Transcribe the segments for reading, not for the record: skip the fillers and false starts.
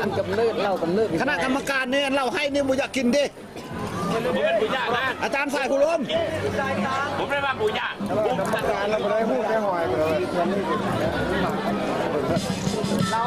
อันกำเนิดเรากำเนิดคณะกรรมการเนี่ยเราให้เนี่ยบุญอยากกินดิอาจารย์สายผู้ล้มผมได้ว่าบุญยากการเราได้พูดได้หอยเลยเรา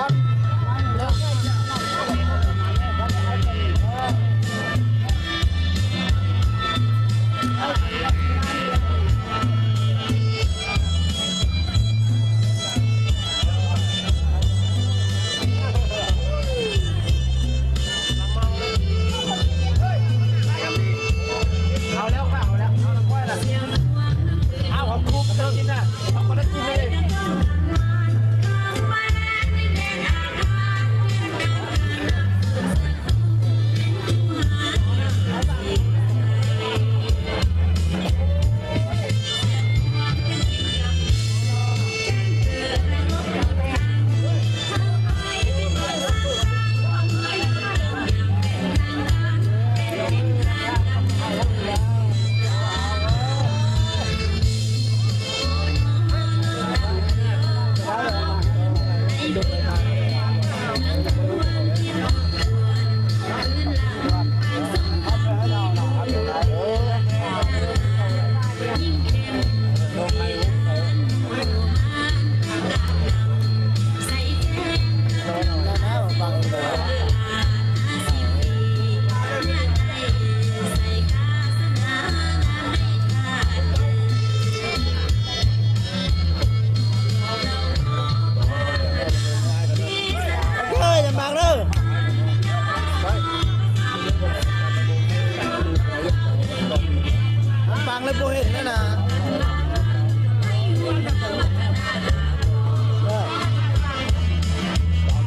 ฟังเลยโบเห็นนะนะ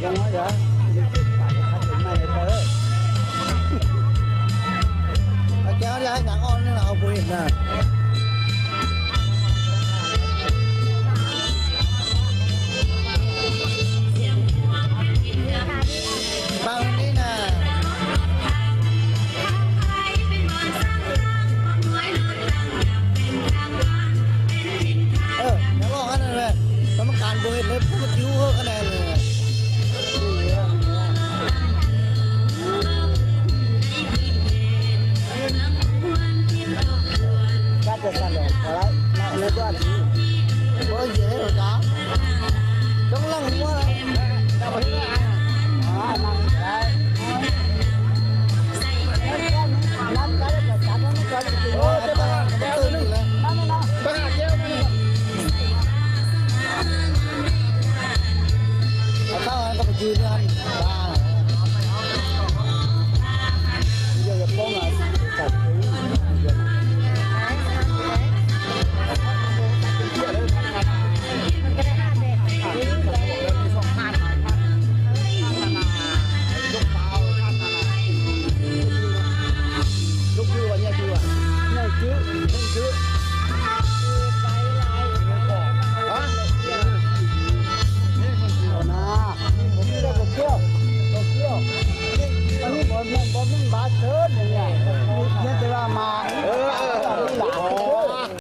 ยังไงเดี๋ยวแก้วย้ายหนังอ่อนนี่เราเอาโบเห็นนะฟังนี่นะกรรมการโบเห็นเลยพูดจิ้วคะแนนเลยการจัดการเลยอะไรเรื่องว่าโอ้ยเยอะจ้าต้องลั่งหัวจะไปนั่งได้น้ำได้แต่จัดน้ำจัดโอ้จะมาตื่นเลยไปหาเจ้าเข้าก็ไปยืนกันบ้าเดี๋ยวจะป้องกันจัดลูกคือวันนี้คือนี่คือนี่คือผมไม่ได้เที่ยวอันนี้บอลบาสเทิร์น